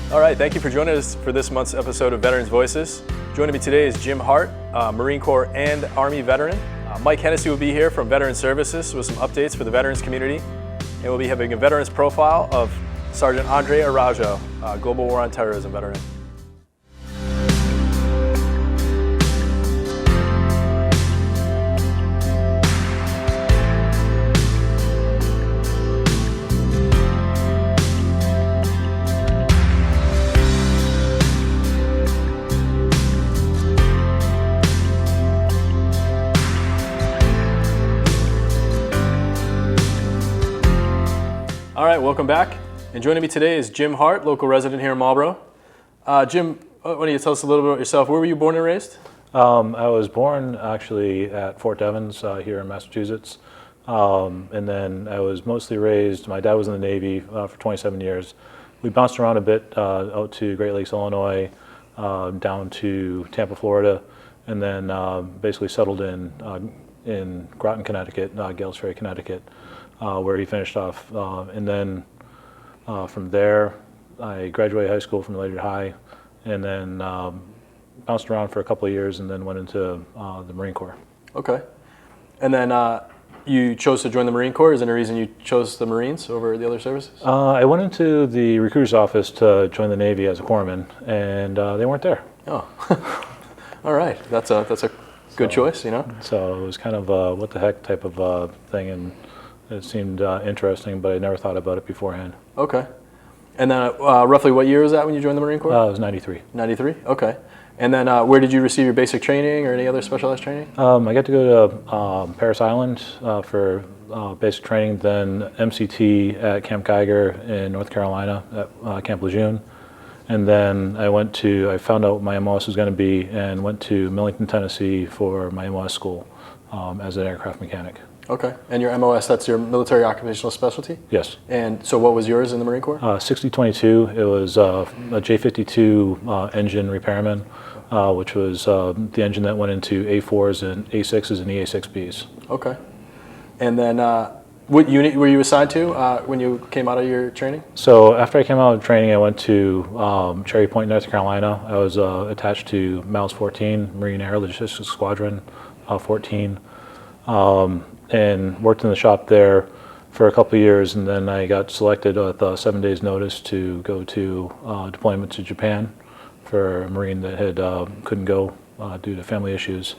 All right, thank you for joining us for this month's episode of Veterans Voices. Joining me today is Jim Hart, Marine Corps and Army veteran. Mike Hennessey will be here from Veterans Services with some updates for the veterans community. And we'll be having a veterans profile of Sergeant Andre Araujo, Global War on Terrorism veteran. All right, welcome back. And joining me today is Jim Hart, local resident here in Marlboro. Jim, why don't you tell us a little bit about yourself? Where were you born and raised? I was born actually at Fort Devens here in Massachusetts. And then I was mostly raised, my dad was in the Navy for 27 years. We bounced around a bit out to Great Lakes, Illinois, down to Tampa, Florida, and then basically settled in Groton, Connecticut, Gales Ferry, Connecticut, where he finished off. And then from there, I graduated high school from Ledyard High, and then bounced around for a couple of years, and then went into the Marine Corps. Okay. And then you chose to join the Marine Corps. Is there any reason you chose the Marines over the other services? I went into the recruiter's office to join the Navy as a corpsman, and they weren't there. Oh, all right. That's a good choice, you know? So it was kind of a what the heck type of thing, and it seemed interesting, but I never thought about it beforehand. Okay. And then roughly what year was that when you joined the Marine Corps? It was 93. 93? Okay. And then where did you receive your basic training or any other specialized training? I got to go to Parris Island for basic training, then MCT at Camp Geiger in North Carolina at Camp Lejeune. And then I found out what my MOS was going to be and went to Millington, Tennessee for my MOS school as an aircraft mechanic. Okay. And your MOS, that's your military occupational specialty? Yes. And so what was yours in the Marine Corps? 6022. It was a J52 engine repairman, which was the engine that went into A4s and A6s and EA6Bs. Okay. And then what unit were you assigned to when you came out of your training? So after I came out of training, I went to Cherry Point, North Carolina. I was attached to MALS 14, Marine Air Logistics Squadron 14. And worked in the shop there for a couple of years, and then I got selected with 7 days notice to go to deployment to Japan for a Marine that couldn't go due to family issues.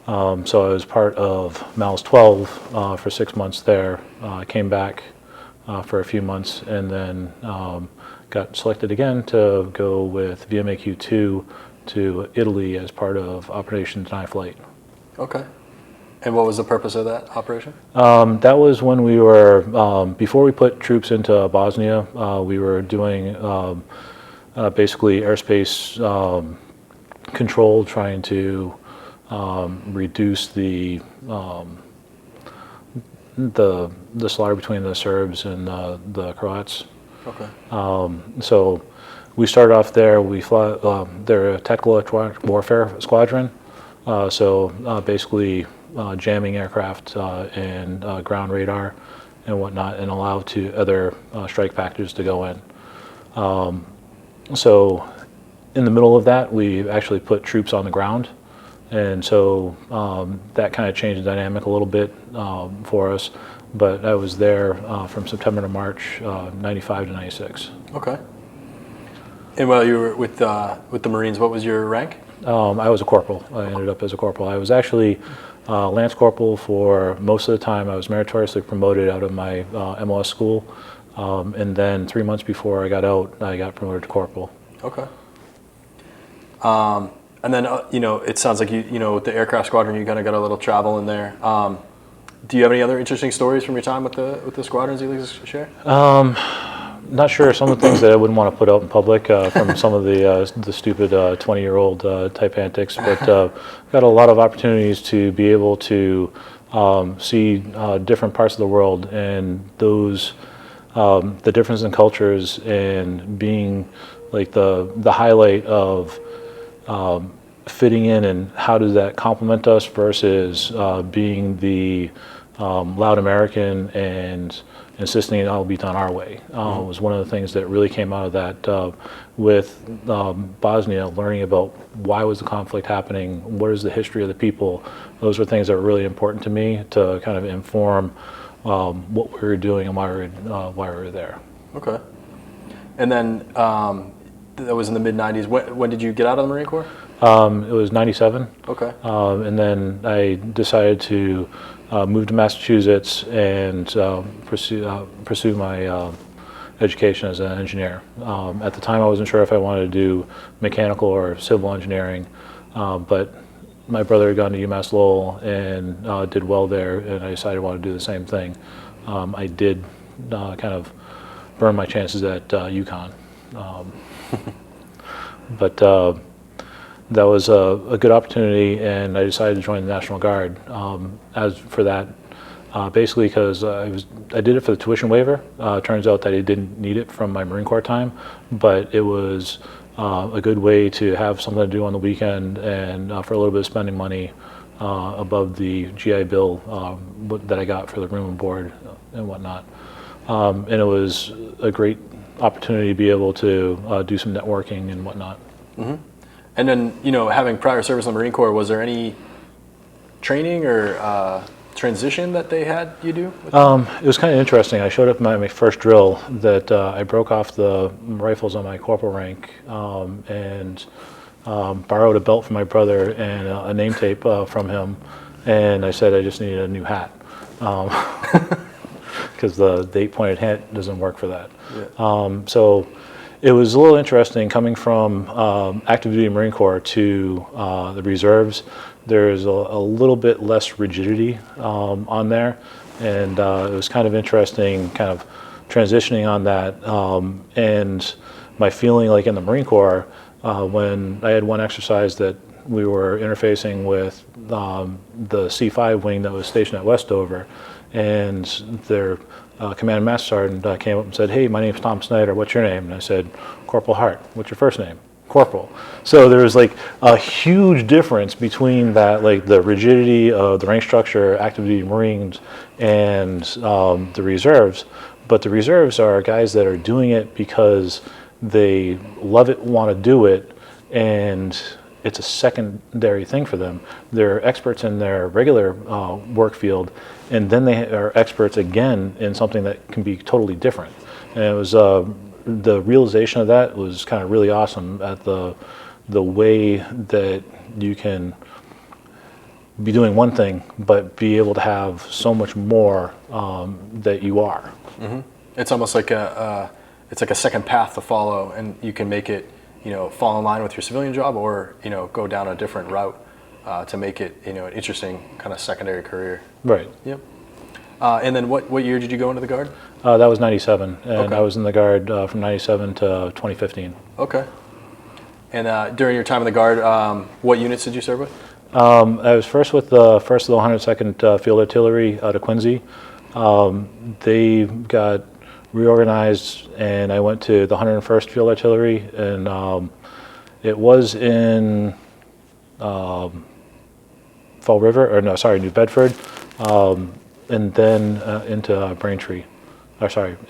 So I was part of MALS 12 for 6 months there, came back for a few months, and then got selected again to go with VMAQ-2 to Italy as part of Operation Deny Flight. Okay. And what was the purpose of that operation? That was when we were, before we put troops into Bosnia, we were doing basically airspace control, trying to reduce the slaughter between the Serbs and the Croats. Okay. So we started off there. We flew, they're a tactical electronic warfare squadron. So basically jamming aircraft and ground radar and whatnot, and allow other strike factors to go in. So in the middle of that, we actually put troops on the ground, and so that kind of changed the dynamic a little bit for us. But I was there from September to March, 95 to 96. Okay. And while you were with the Marines, what was your rank? I was a corporal. I ended up as a corporal. I was actually Lance Corporal for most of the time. I was meritoriously promoted out of my MOS school, and then 3 months before I got out, I got promoted to corporal. Okay. And then it sounds like you with the aircraft squadron, you kind of got a little travel in there. Do you have any other interesting stories from your time with the squadrons you'd like to share? Not sure. Some of the things that I wouldn't want to put out in public from some of the stupid 20-year-old type antics, but got a lot of opportunities to be able to see different parts of the world, and those the difference in cultures, and being like the highlight of fitting in, and how does that complement us versus being the loud American and insisting it all be done our way was one of the things that really came out of that. With Bosnia, learning about why was the conflict happening, what is the history of the people, those were things that were really important to me to kind of inform what we were doing and why we were there. Okay. And then that was in the mid-90s. When did you get out of the Marine Corps? It was 97. Okay. And then I decided to move to Massachusetts and pursue my education as an engineer. At the time, I wasn't sure if I wanted to do mechanical or civil engineering, but my brother had gone to UMass Lowell and did well there, and I decided I wanted to do the same thing. I did kind of burn my chances at UConn, but that was a good opportunity, and I decided to join the National Guard. As for that, basically because I did it for the tuition waiver. Turns out that I didn't need it from my Marine Corps time, but it was a good way to have something to do on the weekend and for a little bit of spending money above the GI Bill that I got for the room and board and whatnot. And it was a great opportunity to be able to do some networking and whatnot. Mm-hmm. And then, having prior service in the Marine Corps, was there any training or transition that they had you do? It was kind of interesting. I showed up at my first drill that I broke off the rifles on my corporal rank and borrowed a belt from my brother and a name tape from him. And I said I just needed a new hat because the 8-pointed hat doesn't work for that. Yeah. So it was a little interesting coming from active duty Marine Corps to the reserves. There's a little bit less rigidity on there, and it was kind of interesting kind of transitioning on that. And my feeling like in the Marine Corps, when I had one exercise that we were interfacing with the C5 wing that was stationed at Westover, and their Command Master Sergeant came up and said, "Hey, my name's Tom Snyder, what's your name?" And I said, "Corporal Hart." "What's your first name?" "Corporal." So there was like a huge difference between that, like the rigidity of the rank structure, active duty Marines, and the reserves. But the reserves are guys that are doing it because they love it, want to do it, and it's a secondary thing for them. They're experts in their regular work field, and then they are experts again in something that can be totally different. And it was the realization of that was kind of really awesome at the way that you can be doing one thing, but be able to have so much more that you are. Mm-hmm. It's almost like a second path to follow, and you can make it, fall in line with your civilian job, or go down a different route to make it, an interesting kind of secondary career. Right. Yep. And then what year did you go into the Guard? That was 97, and Okay. I was in the Guard from 97 to 2015. Okay. And during your time in the Guard, what units did you serve with? I was first with the 1st of the 102nd Field Artillery out of Quincy. They got reorganized, and I went to the 101st Field Artillery, and it was in New Bedford, and then into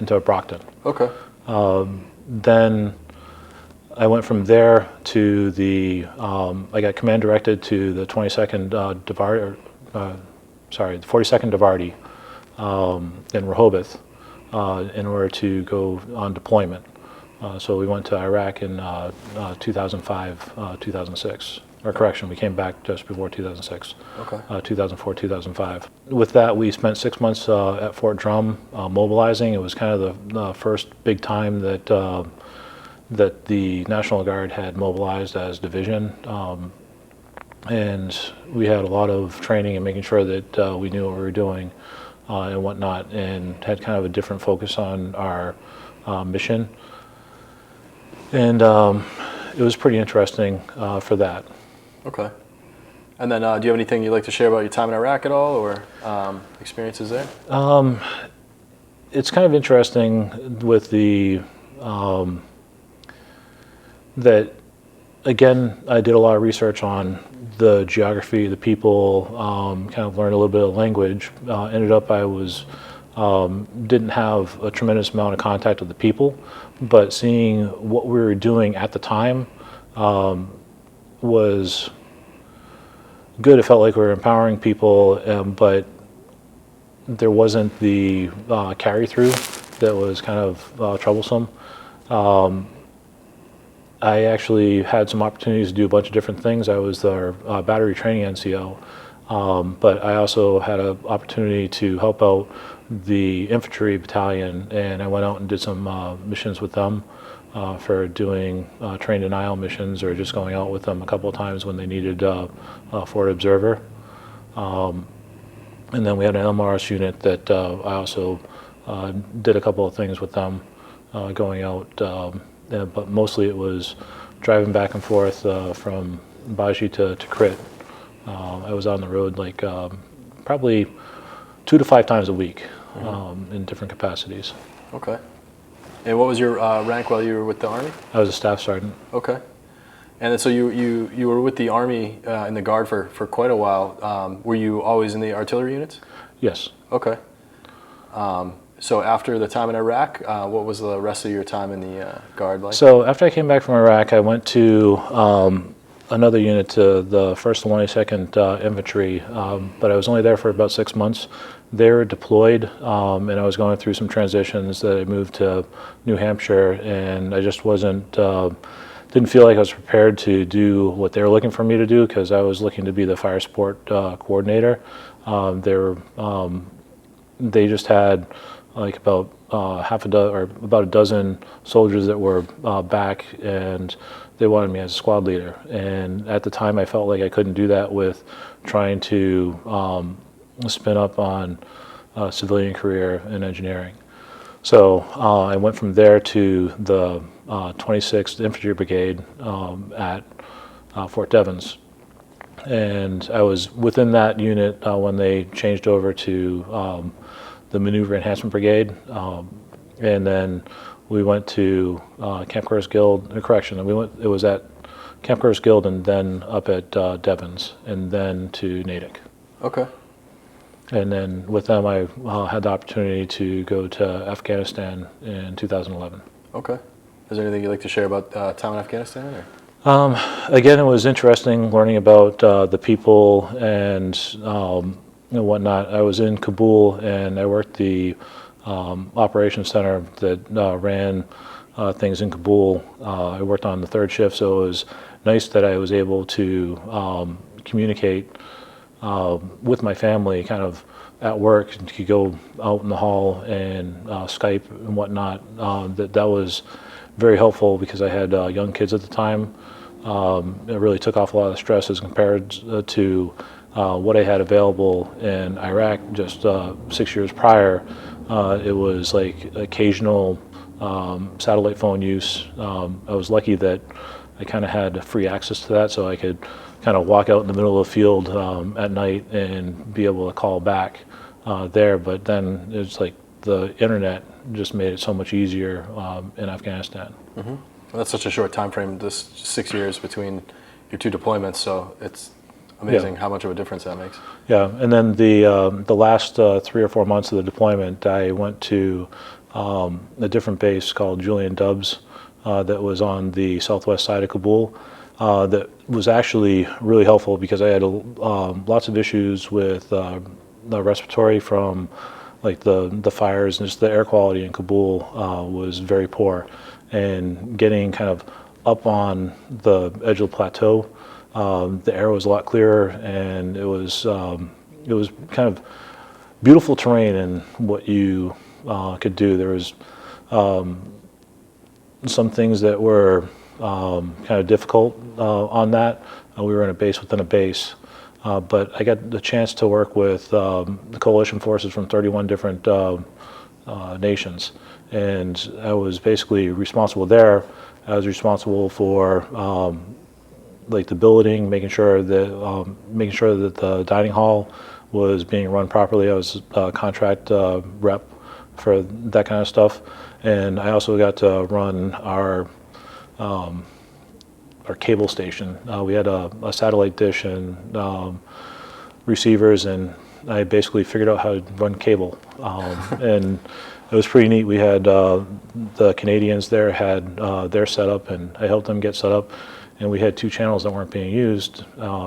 into Brockton. Okay. Then I went from there to the, I got command directed to the 22nd the 42nd Davarti in Rehoboth in order to go on deployment. So we went to Iraq in 2005, 2006. Or correction, we came back just before 2006. Okay. 2004, 2005. With that, we spent 6 months at Fort Drum mobilizing. It was kind of the first big time that that the National Guard had mobilized as division, and we had a lot of training and making sure that we knew what we were doing and whatnot, and had kind of a different focus on our mission. And it was pretty interesting for that. Okay. And then do you have anything you'd like to share about your time in Iraq at all, or experiences there? It's kind of interesting with the that, again, I did a lot of research on the geography, the people, kind of learned a little bit of language. Ended up I was didn't have a tremendous amount of contact with the people, but seeing what we were doing at the time was good. It felt like we were empowering people, but there wasn't the carry through that was kind of troublesome. I actually had some opportunities to do a bunch of different things. I was their battery training NCO, but I also had an opportunity to help out the infantry battalion, and I went out and did some missions with them for doing train denial missions, or just going out with them a couple of times when they needed a forward observer. And then we had an LMRS unit that I also did a couple of things with them, going out, but mostly it was driving back and forth from Baji to Crit. I was on the road like probably 2 to 5 times a week in different capacities. Okay. And what was your rank while you were with the Army? I was a staff sergeant. Okay. And then so you were with the Army in the Guard for quite a while. Were you always in the artillery units? Yes. Okay. So after the time in Iraq, what was the rest of your time in the Guard like? So after I came back from Iraq, I went to another unit, to the 1st and 22nd Infantry, but I was only there for about 6 months. They were deployed, and I was going through some transitions. That I moved to New Hampshire, and I just didn't feel like I was prepared to do what they were looking for me to do, because I was looking to be the fire support coordinator. They just had like about about a dozen soldiers that were back, and they wanted me as a squad leader. And at the time, I felt like I couldn't do that with trying to spin up on a civilian career in engineering. So I went from there to the 26th Infantry Brigade at Fort Devens. And I was within that unit when they changed over to the Maneuver Enhancement Brigade. And then we went to Camp Curtis Guild, it was at Camp Curtis Guild, and then up at Devens, and then to Natick. Okay. And then with them, I had the opportunity to go to Afghanistan in 2011. Okay. Is there anything you'd like to share about time in Afghanistan? Or? Again, it was interesting learning about the people and whatnot. I was in Kabul, and I worked the operations center that ran things in Kabul. I worked on the 3rd shift, so it was nice that I was able to communicate with my family kind of at work, and could go out in the hall and Skype and whatnot. That was very helpful, because I had young kids at the time. It really took off a lot of the stress as compared to what I had available in Iraq just 6 years prior. It was like occasional satellite phone use. I was lucky that I kind of had free access to that, so I could kind of walk out in the middle of the field at night and be able to call back there. But then it's like the internet just made it so much easier in Afghanistan. Mm-hmm. Well, that's such a short time frame, this 6 years between your 2 deployments, so it's amazing how much of a difference that makes. Yeah, and then the last 3 or 4 months of the deployment, I went to a different base called Julian Dubs that was on the southwest side of Kabul. That was actually really helpful, because I had lots of issues with the respiratory from like the fires, and just the air quality in Kabul was very poor. And getting kind of up on the edge of the plateau, the air was a lot clearer, and it was kind of beautiful terrain and what you could do. There was some things that were kind of difficult on that. We were in a base within a base, but I got the chance to work with the coalition forces from 31 different nations, and I was basically responsible there. I was responsible for like the building, making sure that the dining hall was being run properly. I was a contract rep for that kind of stuff, and I also got to run our our cable station. We had a satellite dish and receivers, and I basically figured out how to run cable, and it was pretty neat. We had the Canadians there had their setup, and I helped them get set up, and we had 2 channels that weren't being used.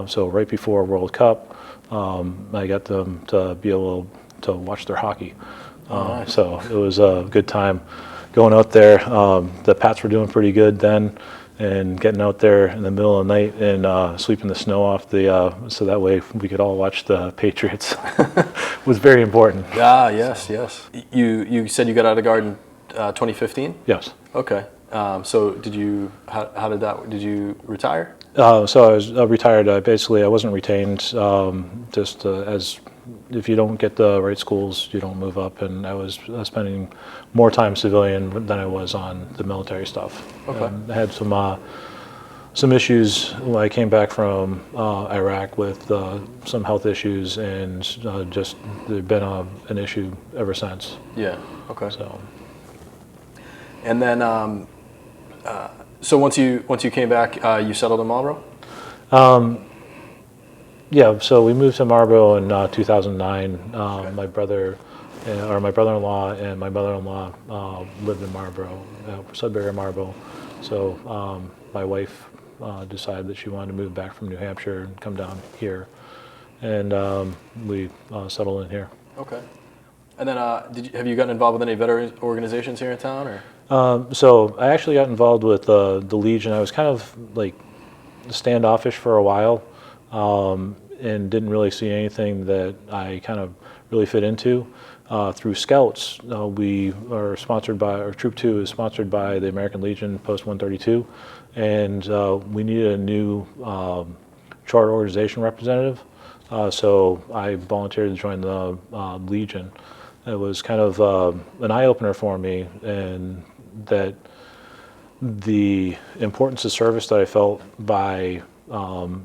So right before World Cup, I got them to be able to watch their hockey. Nice. So it was a good time going out there. The Pats were doing pretty good then, and getting out there in the middle of the night and sweeping the snow off so that way we could all watch the Patriots was very important. Ah, yes. You said you got out of guard in 2015? Yes. Okay. So did you? How did that? Did you retire? So I was retired. I wasn't retained. Just as if you don't get the right schools, you don't move up. And I was spending more time civilian than I was on the military stuff. Okay. I had some issues when I came back from Iraq with some health issues, and just there's been an issue ever since. Yeah. Okay. So. And then, so once you came back, you settled in Marlboro? Yeah, so we moved to Marlboro in 2009. My brother-in-law and my mother-in-law lived in Marlboro, Sudbury, Marlboro. So my wife decided that she wanted to move back from New Hampshire and come down here, and we settled in here. Okay. And then, have you gotten involved with any veteran organizations here in town, or? So I actually got involved with the Legion. I was kind of like standoffish for a while, and didn't really see anything that I kind of really fit into. Through Scouts, we are sponsored by, or Troop 2 is sponsored by the American Legion Post 132, and we needed a new charter organization representative. So I volunteered to join the Legion. It was kind of an eye-opener for me, and that the importance of service that I felt by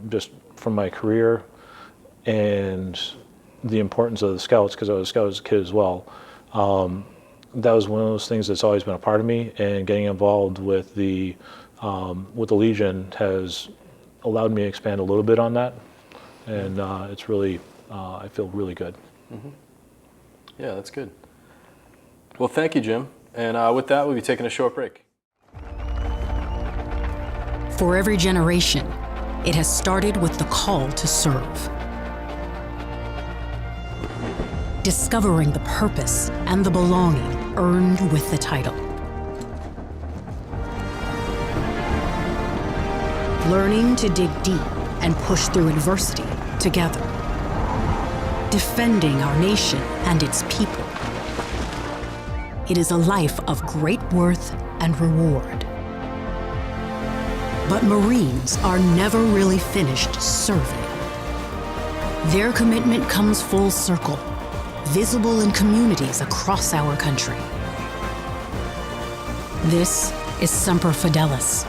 just from my career, and the importance of the Scouts, because I was a Scout as a kid as well. That was one of those things that's always been a part of me, and getting involved with the Legion has allowed me to expand a little bit on that, and it's really, I feel really good. Mm-hmm. Yeah, that's good. Well, thank you, Jim. And with that, we'll be taking a short break. For every generation, it has started with the call to serve. Discovering the purpose and the belonging earned with the title. Learning to dig deep and push through adversity together. Defending our nation and its people. It is a life of great worth and reward. But Marines are never really finished serving. Their commitment comes full circle, visible in communities across our country. This is Semper Fidelis,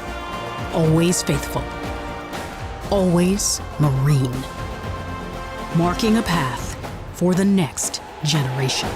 always faithful, always Marine, marking a path for the next generation.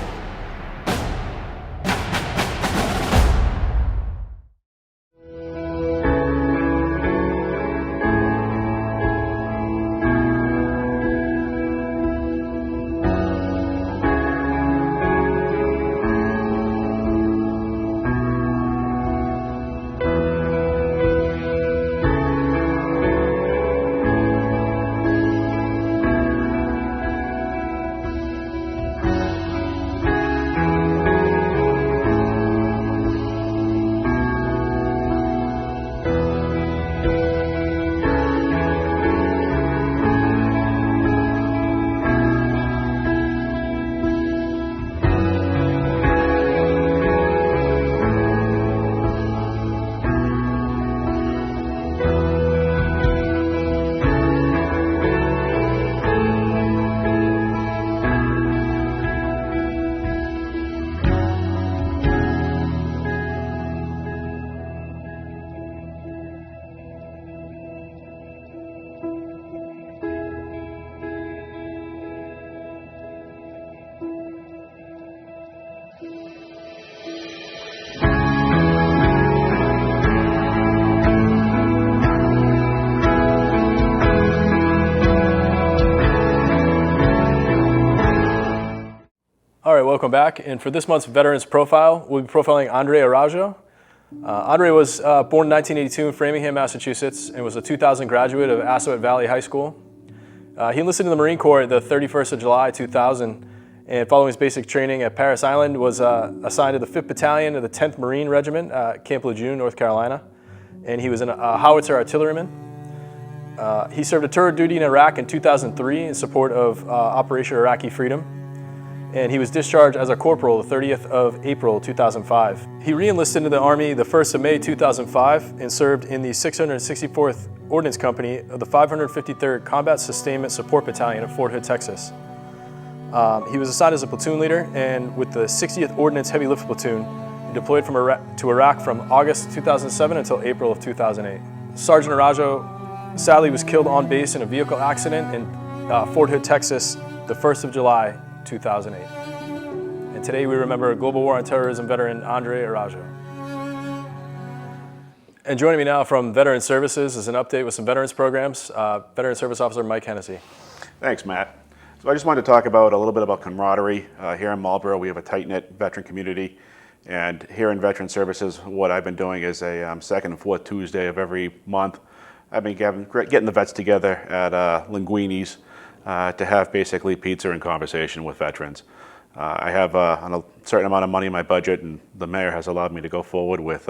welcome back. And for this month's Veterans Profile, we'll be profiling Andre Araujo. Andre was born in 1982 in Framingham, Massachusetts, and was a 2000 graduate of Assawat Valley High School. He enlisted in the Marine Corps the 31st of July, 2000, and following his basic training at Parris Island, was assigned to the 5th Battalion of the 10th Marine Regiment, Camp Lejeune, North Carolina, and he was a howitzer artilleryman. He served a tour of duty in Iraq in 2003 in support of Operation Iraqi Freedom, and he was discharged as a corporal the 30th of April 2005. He re-enlisted into the Army the 1st of May 2005 and served in the 664th Ordnance Company of the 553rd Combat Sustainment Support Battalion at Fort Hood, Texas. He was assigned as a platoon leader, and with the 60th Ordnance Heavy Lift Platoon, he deployed to Iraq from August 2007 until April of 2008. Sergeant Araujo sadly was killed on base in a vehicle accident in Fort Hood, Texas, the 1st of July, 2008. And today we remember Global War on Terrorism veteran Andre Araujo. And joining me now from Veteran Services is an update with some veterans programs, Veteran Service Officer Mike Hennessey. Thanks, Matt. So I just wanted to talk about a little bit about camaraderie. Here in Marlboro, we have a tight-knit veteran community. And here in Veteran Services, what I've been doing is a second and fourth Tuesday of every month, I've been getting the vets together at Linguini's to have basically pizza and conversation with veterans. I have a certain amount of money in my budget, and the mayor has allowed me to go forward with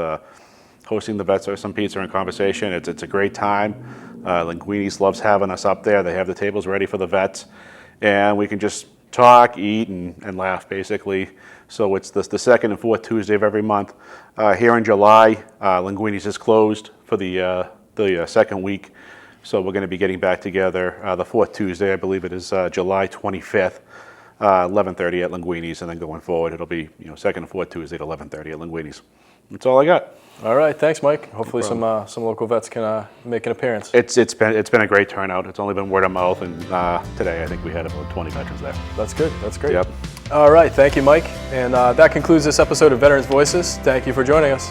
hosting the vets with some pizza and conversation. It's a great time. Linguini's loves having us up there. They have the tables ready for the vets, and we can just talk, eat, and laugh, basically. So it's the second and fourth Tuesday of every month. Here in July, Linguini's is closed for the second week. So we're going to be getting back together the fourth Tuesday, I believe it is July 25th, 11:30 at Linguini's, and then going forward, it'll be second and fourth Tuesday at 11:30 at Linguini's. That's all I got. All right, thanks, Mike. Hopefully some local vets can make an appearance. It's been a great turnout. It's only been word of mouth, and today I think we had about 20 veterans there. That's good. That's great. Yep. All right, thank you, Mike. And that concludes this episode of Veterans Voices. Thank you for joining us.